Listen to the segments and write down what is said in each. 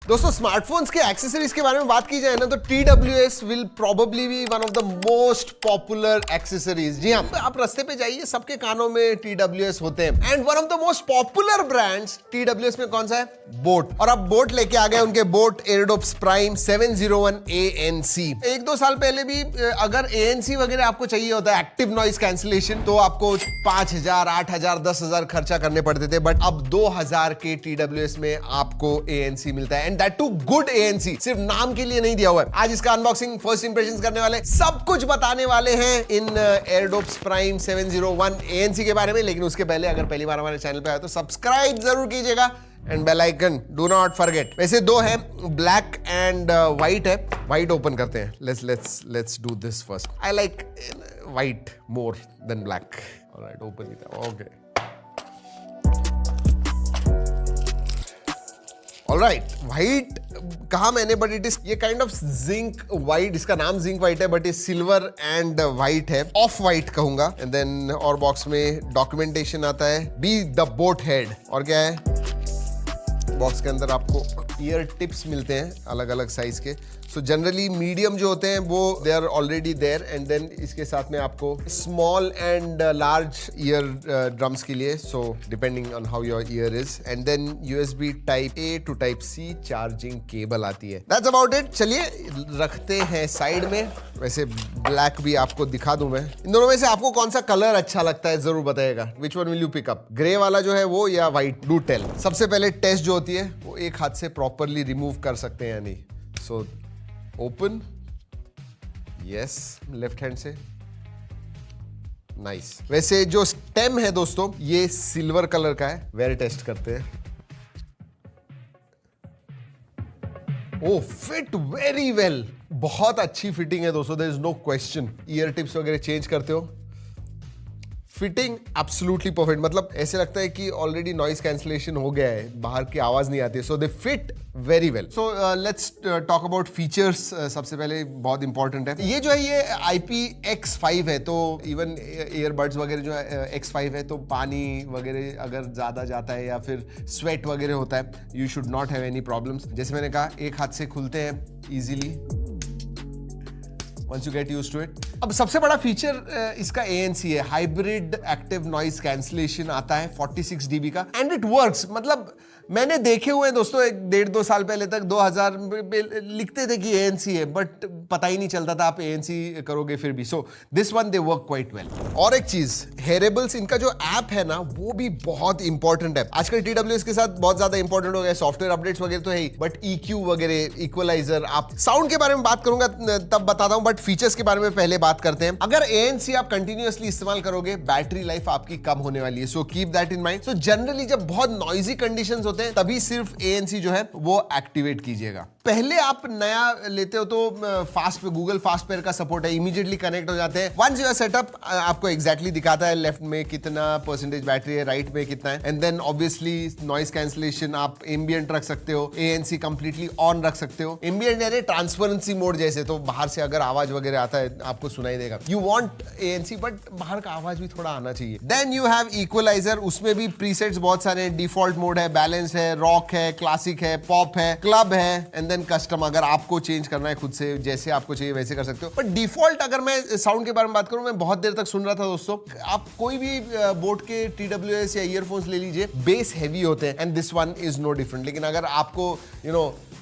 दोस्तों स्मार्टफोन्स के एक्सेसरीज के बारे में बात की जाए ना तो TWS will probably be one of the most popular accessories. जी हाँ, आप रास्ते पे जाइए सबके कानों में TWS होते हैं। And one of the most popular brands TWS में कौन सा है? बोट। और अब बोट लेके आ गए उनके बोट एयरडोप्स प्राइम 701 ANC। एक दो साल पहले भी अगर ANC वगैरह आपको चाहिए होता है एक्टिव नॉइस कैंसिलेशन तो आपको 5,000, 8,000, 10,000 खर्चा करने पड़ते थे, बट अब 2,000 के TWS में आपको ANC मिलता है, and that too good ANC। सिर्फ नाम के लिए नहीं दिया हुआ है। आज इसका अनबॉक्सिंग, फर्स्ट इंप्रेशंस करने वाले, सब कुछ बताने वाले हैं इन एयरडोप्स प्राइम 701 ANC के बारे में। लेकिन उसके पहले अगर पहली बार हमारे चैनल पे आए तो सब्सक्राइब जरूर कीजिएगा and bell icon do not forget. वैसे दो है, ब्लैक एंड व्हाइट है। व्हाइट ओपन करते हैं। Let's do this first. I like white more than black. Alright, open it. Okay, alright, white कहा मैंने, बट इट इज ये काइंड ऑफ जिंक व्हाइट। इसका नाम जिंक व्हाइट है, बट ये सिल्वर एंड व्हाइट है, ऑफ व्हाइट कहूंगा। And then और बॉक्स में डॉक्यूमेंटेशन आता है, बी द बोट हेड। और क्या है बॉक्स के अंदर? आपको ईयर टिप्स मिलते हैं अलग अलग साइज के। सो जनरली मीडियम जो होते हैं वो they are already there, and then इसके साथ में आपको small and large ear drums के लिए, so depending on how your ear is. And then USB type A to type C charging cable आती है। That's about it. चलिए रखते हैं साइड में। वैसे ब्लैक भी आपको दिखा दूं मैं। इन दोनों में से आपको कौन सा कलर अच्छा लगता है जरूर बताइएगा। Which one will you pick up? Grey वाला जो है वो या व्हाइट? Do tell. सबसे पहले टेस्ट जो होती है वो एक हाथ से प्रॉपरली रिमूव कर सकते हैं या नहीं। So open, yes, left hand से, नाइस। वैसे जो स्टेम है दोस्तों ये सिल्वर कलर का है। वेरी टेस्ट करते हैं। ओ, फिट वेरी वेल, बहुत अच्छी फिटिंग है दोस्तों, there is no question. Ear tips वगैरह चेंज करते हो, फिटिंग एब्सोल्युटली परफेक्ट। मतलब ऐसे लगता है कि ऑलरेडी नॉइस कैंसिलेशन हो गया है, बाहर की आवाज नहीं आती है। So they fit very well. So let's talk about features. सबसे पहले बहुत इंपॉर्टेंट है ये जो है, ये IPX5 है, तो इवन ईयरबड्स वगैरह जो है X5 है, तो पानी वगैरह अगर ज्यादा जाता है या फिर स्वेट वगैरह होता है, you should not have any problems. जैसे मैंने कहा, एक हाथ से खुलते हैं easily once you get used to it। अब सबसे बड़ा फीचर इसका ANC है, हाइब्रिड एक्टिव नॉइस कैंसिलेशन आता है 46 dB का, एंड इट वर्क्स। मतलब मैंने देखे हुए दोस्तों 1.5-2 साल पहले तक 2000 लिखते थे कि ANC है, बट पता ही नहीं चलता था आप ANC करोगे फिर भी। So this one they work quite well. और एक चीज, हेरेबल्स, इनका जो ऐप है ना वो भी बहुत इंपॉर्टेंट है। आजकल TWS के साथ बहुत ज्यादा इंपॉर्टेंट हो गया। सॉफ्टवेयर अपडेट्स वगैरह तो है ही, बट EQ वगैरह, इक्वलाइजर, आप साउंड के बारे में बात करूंगा तब बताता हूं, बट फीचर्स के बारे में पहले बात करते हैं। अगर ANC आप कंटिन्यूअसली इस्तेमाल करोगे, बैटरी लाइफ आपकी कम होने वाली है। So keep that in mind. So generally जब बहुत नॉइजी कंडीशंस होते हैं तभी सिर्फ ANC जो है वो एक्टिवेट कीजिएगा। पहले आप नया लेते हो तो फास्ट पे, गूगल फास्ट पेयर का सपोर्ट है, इमीडिएटली कनेक्ट हो जाते हैं। वंस योर सेटअप आपको एग्जैक्टली दिखाता है लेफ्ट में कितना परसेंटेज बैटरी है, राइट में कितना है, and then obviously noise cancellation आप एम्बिएंट रख सकते हो, ANC कंप्लीटली ऑन रख सकते हो। एम्बिएंट यानी ट्रांसपेरेंसी मोड जैसे, तो बाहर से अगर आवाज वगैरह आता है आपको सुनाई देगा। यू वांट ANC, बट बाहर का आवाज भी थोड़ा आना चाहिए। देन यू हैव इक्वलाइजर, उसमें भी प्रीसेट्स बहुत सारे हैं। डिफॉल्ट मोड है, बैलेंस है, रॉक है, क्लासिक है, पॉप है, क्लब है, एंड देन कस्टम। अगर आपको चेंज करना है खुद से, जैसे आपको चाहिए वैसे कर सकते हो। पर डिफॉल्ट अगर मैं साउंड के बारे में बात करूं, मैं बहुत देर तक सुन रहा था दोस्तों, आप कोई भी बोट के TWS या ईयरफोन्स ले लीजिए, बेस हैवी होते हैं, and this one is no different. लेकिन अगर आपको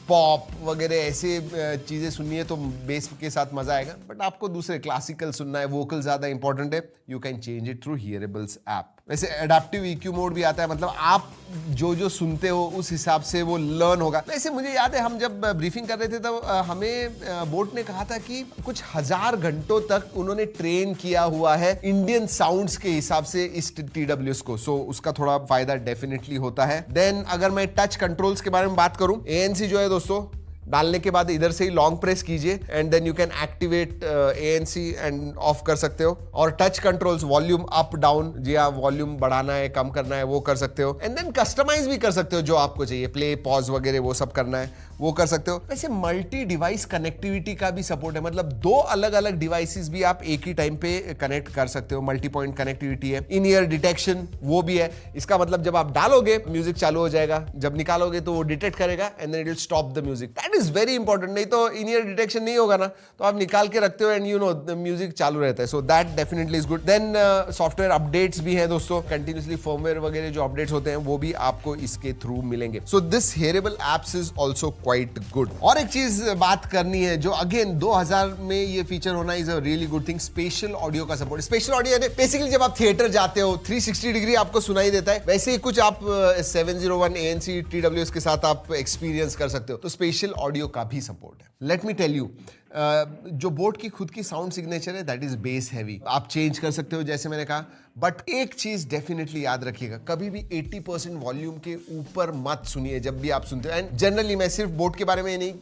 पॉप वगैरह ऐसे चीजें सुननी है तो बेस के साथ मजा आएगा, बट आपको दूसरे क्लासिकल सुनना है, वोकल ज्यादा इंपॉर्टेंट है, you can change it through hearables app. वैसे एडाप्टिव EQ मोड भी आता है, मतलब आप जो सुनते हो उस हिसाब से वो लर्न होगा। वैसे मुझे याद है हम जब ब्रीफिंग कर रहे थे तब हमें बोट ने कहा था कि कुछ 1000 घंटों तक उन्होंने ट्रेन किया हुआ है इंडियन साउंड्स के हिसाब से इस TWS को। सो उसका थोड़ा फायदा डेफिनेटली होता है। देन अगर मैं टच कंट्रोल्स के बारे में बात करूं, ANC जो है दोस्तों, डालने के बाद इधर से ही लॉन्ग प्रेस कीजिए and then you can activate ANC and off कर सकते हो। और touch controls, volume up down, जी हाँ, वॉल्यूम बढ़ाना है कम करना है वो कर सकते हो, एंड देन कस्टमाइज भी कर सकते हो जो आपको चाहिए, प्ले पॉज वगैरह वो सब करना है वो कर सकते हो। वैसे मल्टी डिवाइस कनेक्टिविटी का भी सपोर्ट है, मतलब 2 अलग अलग डिवाइसेस भी आप एक ही टाइम पे कनेक्ट कर सकते हो। मल्टी पॉइंट कनेक्टिविटी है, इन ईयर डिटेक्शन वो भी है। इसका मतलब जब आप डालोगे म्यूजिक चालू हो जाएगा, जब निकालोगे तो वो डिटेक्ट करेगा and then it will stop the music. That is very important, नहीं तो इन ईयर डिटेक्शन नहीं होगा ना तो आप निकाल के रखते हो and you know the music चालू रहता है। So that definitely is good. Then software updates भी है दोस्तों, कंटिन्यूसली फर्मवेयर वगैरह जो अपडेट्स होते हैं वो भी आपको इसके थ्रू मिलेंगे। So this hearable apps is also quite good. और एक चीज बात करनी है जो अगेन 2000 में ये फीचर होना is a really good thing, special audio का सपोर्ट। स्पेशल ऑडियो यानी बेसिकली जब आप थिएटर जाते हो 360 डिग्री आपको सुनाई देता है, वैसे ही कुछ आप 701 ANC TWS के साथ आप एक्सपीरियंस कर सकते हो। तो स्पेशल ऑडियो का भी सपोर्ट है। लेट मी टेल यू, जो बोट की खुद की साउंड सिग्नेचर है दैट इज बेस हैवी, आप चेंज कर सकते हो जैसे मैंने कहा। बट एक चीज डेफिनेटली याद रखिएगा, कभी भी 80% वॉल्यूम के ऊपर मत सुनिए जब भी आप सुनते हो। एंड जनरली मैं सिर्फ बोट के बारे में नहीं,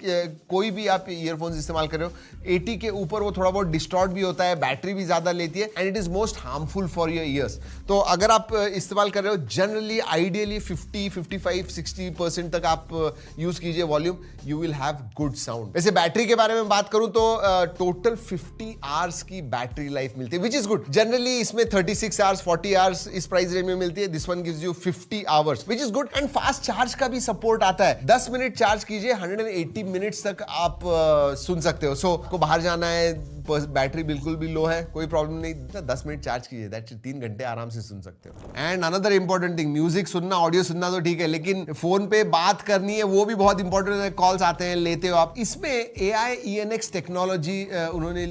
कोई भी आप ईयरफोन्स इस्तेमाल कर रहे हो 80 के ऊपर वो थोड़ा बहुत डिस्टॉर्ट भी होता है, बैटरी भी ज्यादा लेती है and it is most harmful for your ears. तो अगर आप इस्तेमाल कर रहे हो जनरली आइडियली 50, 55, 60% तक आप यूज कीजिए volume, you will have good sound. वैसे बैटरी के बारे में बात करूं तो टोटल 50 आवर्स की बैटरी लाइफ मिलती है, विच इज गुड। जनरली इसमें 36 आवर्स 40 आवर्स इस प्राइस रेंज में मिलती है। This one gives you 50 hours which is good. And fast charge का भी सपोर्ट आता है, 10 मिनट चार्ज कीजिए 180 मिनट्स तक आप सुन सकते हो। सो को बाहर जाना है, बैटरी बिल्कुल भी लो है, कोई प्रॉब्लम नहीं, 10 मिनट चार्ज कीजिए, दैट्स 3 घंटे आराम से सुन सकते हो। And another important thing, music सुनना, ऑडियो सुनना तो ठीक है, लेकिन फोन पे बात करनी है वो भी बहुत इंपॉर्टेंट है। कॉल्स आते हैं, लेते हो आप। इसमें AI ENX टेक्नोलॉजी उन्होंने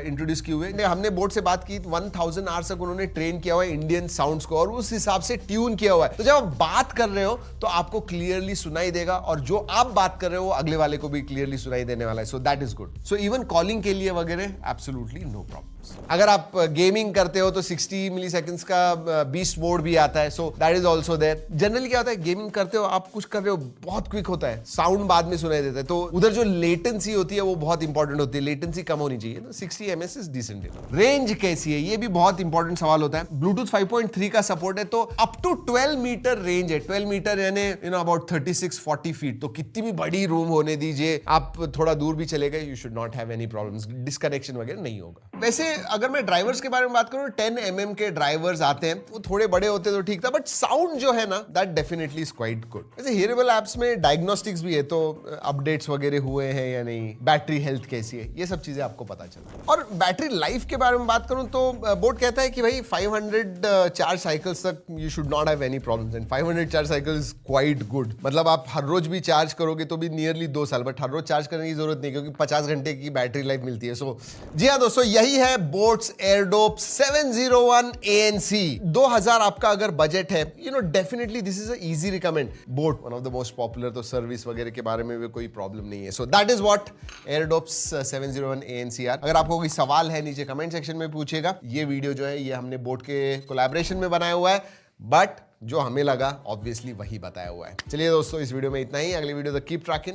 इंट्रोड्यूस की हुई है। हमने बोर्ड से बात की, 1000 आवर्स तक उन्होंने ट्रेन किया हुआ है इंडियन साउंड्स को और उस हिसाब से ट्यून किया हुआ है। तो जब आप बात कर रहे हो तो आपको क्लियरली सुनाई देगा और जो आप बात कर रहे हो अगले वाले को भी क्लियरली सुनाई देने वाला है। So that is good. So even calling के लिए वगैरह एब्सोल्युटली नो प्रॉब्लम। अगर आप गेमिंग करते हो तो 60 मिलीसेकंड्स का बीस्ट मोड भी आता है, so that is also there. Generally क्या होता है, गेमिंग करते हो, आप कुछ कर रहे हो, बहुत क्विक होता है, साउंड बाद में सुनाई देता है, तो उधर जो लेटेंसी होती है वो बहुत इंपॉर्टेंट होती है, लेटेंसी कम होनी चाहिए। 60 ms इज डिसेंट। रेंज कैसी है, ये भी बहुत इंपॉर्टेंट सवाल होता है। ब्लूटूथ 5.3 का सपोर्ट है, तो अप टू 12 मीटर रेंज है। 12 मीटर यानी अबाउट 36-40 फीट, तो कितनी भी बड़ी रूम होने दीजिए, आप थोड़ा दूर भी चले गए, you should not have any problems, disconnection वगैरह नहीं होगा। वैसे अगर मैं ड्राइवर्स के बारे में बात करूं, 10 mm के ड्राइवर्स आते हैं, वो थोड़े बड़े होते तो ठीक था, बट साउंड जो है ना that definitely is quite good. वैसे हियरेबल एप्स में डायग्नोस्टिक्स भी है, तो अपडेट्स वगैरह हुए हैं या नहीं, बैटरी हेल्थ कैसी है, ये सब चीजें आपको पता चला। और बैटरी लाइफ के बारे में बात करूं तो बोर्ड कहता है कि भाई 500 चार्ज साइकिल्स तक you should not have any problems, and 500 charge cycles quite good. मतलब आप हर रोज भी चार्ज करोगे तो भी नियरली 2 साल, बट हर रोज चार्ज करने की जरूरत नहीं क्योंकि 50 घंटे की बैटरी लाइफ मिलती है। सो जी हाँ दोस्तों, यही है बोट्स एयरडोप 701 ANC। 2000 आपका अगर बजट है, definitely this is a easy recommend. BoAt one of the most popular, तो सर्विस वगैरह के बारे में भी कोई प्रॉब्लम नहीं है। So that is what Airdopes 701 ANC are. अगर आपको कोई सवाल है नीचे कमेंट सेक्शन में पूछिएगा। ये वीडियो जो है ये हमने बोट के कोलैबोरेशन में बनाया हुआ है, बट जो हमें लगा ऑब्वियसली वही बताया हुआ है। चलिए दोस्तों, इस वीडियो में इतना ही। अगली वीडियो तक कीप ट्रैकिंग।